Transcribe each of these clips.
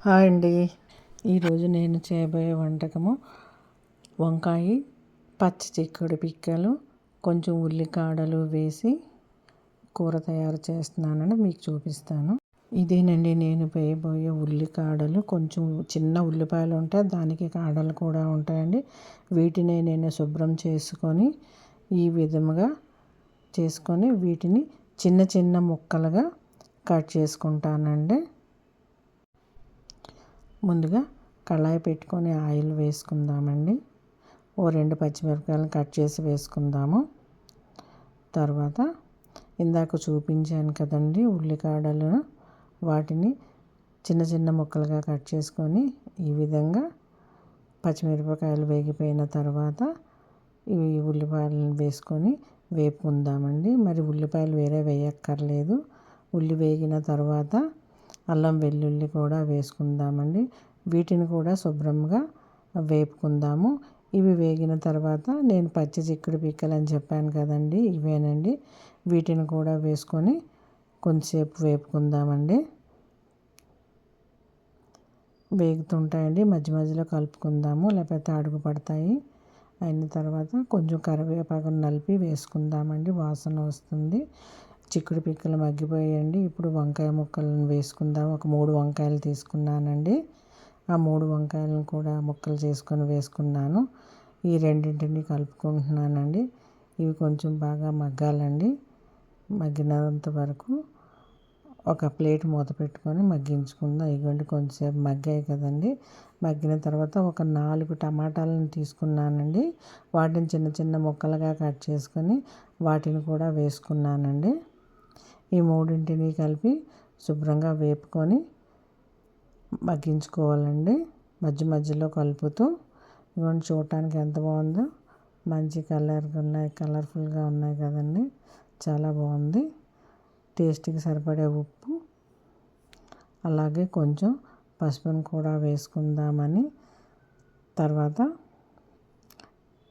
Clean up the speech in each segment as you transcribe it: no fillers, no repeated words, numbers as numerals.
Hi అండి. ఈరోజు నేను చేయబోయే వంటకము వంకాయ పచ్చి చిక్కుడు పిక్కలు కొంచెం ఉల్లికాడలు వేసి కూర తయారు చేస్తున్నానని మీకు చూపిస్తాను. ఇదేనండి నేను వేయబోయే ఉల్లికాడలు. కొంచెం చిన్న ఉల్లిపాయలు ఉంటాయి, దానికి కాడలు కూడా ఉంటాయండి. వీటిని నేను శుభ్రం చేసుకొని ఈ విధముగా చేసుకొని వీటిని చిన్న చిన్న ముక్కలుగా కట్ చేసుకుంటానండి. ముందుగా కళాయి పెట్టుకొని ఆయిల్ వేసుకుందామండి. ఓ 2 పచ్చిమిరపకాయలను కట్ చేసి వేసుకుందాము. తర్వాత ఇందాక చూపించాను కదండి ఉల్లికాడలు, వాటిని చిన్న చిన్న ముక్కలుగా కట్ చేసుకొని ఈ విధంగా పచ్చిమిరపకాయలు వేగిపోయిన తర్వాత ఈ ఉల్లిపాయలను వేసుకొని వేపుకుందామండి. మరి ఉల్లిపాయలు వేరే వేయక్కర్లేదు. ఉల్లి వేగిన తర్వాత అల్లం వెల్లుల్లి కూడా వేసుకుందామండి. వీటిని కూడా శుభ్రంగా వేపుకుందాము. ఇవి వేగిన తర్వాత నేను పచ్చి చిక్కుడు పిక్కలు అని చెప్పాను కదండి, ఇవేనండి. వీటిని కూడా వేసుకొని కొంచెంసేపు వేపుకుందామండి. వేగుతుంటాయండి, మధ్య మధ్యలో కలుపుకుందాము, లేకపోతే అడుగు పడతాయి. అయిన తర్వాత కొంచెం కరివేపాకును నలిపి వేసుకుందామండి, వాసన వస్తుంది. చిక్కుడు పిక్కలు మగ్గిపోయాయండి. ఇప్పుడు వంకాయ ముక్కలను వేసుకుందాం. ఒక 3 వంకాయలు తీసుకున్నానండి. ఆ 3 వంకాయలను కూడా ముక్కలు చేసుకొని వేసుకున్నాను. ఈ రెండింటిని కలుపుకుంటున్నానండి. ఇవి కొంచెం బాగా మగ్గాలండి. మగ్గినంత వరకు ఒక ప్లేట్ మూత పెట్టుకొని మగ్గించుకుందాం. ఇవ్వండి కొంచెంసేపు మగ్గాయి కదండి. మగ్గిన తర్వాత ఒక 4 టమాటాలను తీసుకున్నానండి. వాటిని చిన్న చిన్న ముక్కలుగా కట్ చేసుకొని వాటిని కూడా వేసుకున్నానండి. ఈ మూడింటిని కలిపి శుభ్రంగా వేపుకొని మగ్గించుకోవాలండి, మధ్య మధ్యలో కలుపుతూ. ఇవన్నీ చూడటానికి ఎంత బాగుందో, మంచి కలర్ఫుల్గా ఉన్నాయి కదండి. చాలా బాగుంది. టేస్ట్కి సరిపడే ఉప్పు, అలాగే కొంచెం పసుపును కూడా వేసుకుందామని తర్వాత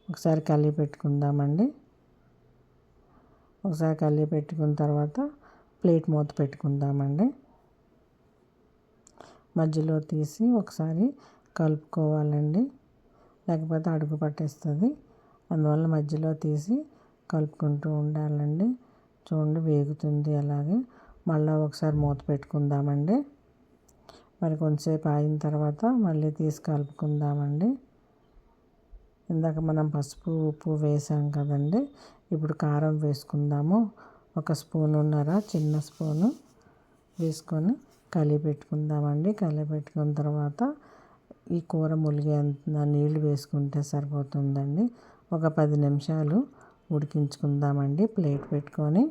ఒకసారి కలిపి పెట్టుకుందామండి. ఒకసారి కలిపి పెట్టుకున్న తర్వాత ప్లేట్ మూత పెట్టుకుందామండి. మధ్యలో తీసి ఒకసారి కలుపుకోవాలండి, లేకపోతే అడుగు పట్టేస్తుంది. అందువల్ల మధ్యలో తీసి కలుపుకుంటూ ఉండాలండి. చూడండి వేగుతుంది. అలాగే మళ్ళీ ఒకసారి మూత పెట్టుకుందామండి. మరి కొంతసేపు ఆగిన తర్వాత మళ్ళీ తీసి కలుపుకుందామండి. ఇందాక మనం పసుపు ఉప్పు వేసాం కదండి. ఇప్పుడు కారం వేసుకుందాము. 1 స్పూనున్నర చిన్న స్పూను వేసుకొని కలిపి పెట్టుకుందామండి. కలిపి పెట్టుకున్న తర్వాత ఈ కూర ములిగేంత నీళ్ళు వేసుకుంటే సరిపోతుందండి. ఒక 10 నిమిషాలు ఉడికించుకుందామండి. ప్లేట్ పెట్టుకొని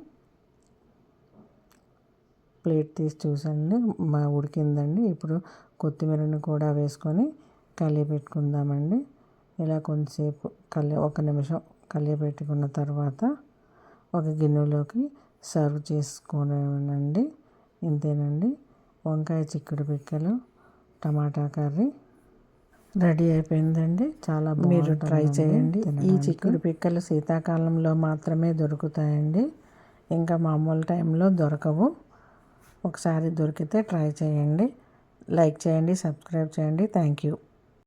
ప్లేట్ తీసి చూసండి, ఉడికిందండి. ఇప్పుడు కొత్తిమీరను కూడా వేసుకొని కలిపి పెట్టుకుందామండి. ఇలా కొంతసేపు 1 నిమిషం కలిపి పెట్టుకున్న తర్వాత ఒక గిన్నెలోకి సర్వ్ చేసుకోనండి. ఇంతేనండి, వంకాయ చిక్కుడు పిక్కలు టమాటా కర్రీ రెడీ అయిపోయిందండి. చాలా బాగుంది. మీరు ట్రై చేయండి. ఈ చిక్కుడు పిక్కలు శీతాకాలంలో మాత్రమే దొరుకుతాయండి, ఇంకా మామూలు టైంలో దొరకవు. ఒకసారి దొరికితే ట్రై చేయండి. లైక్ చేయండి, సబ్స్క్రైబ్ చేయండి. Thank you.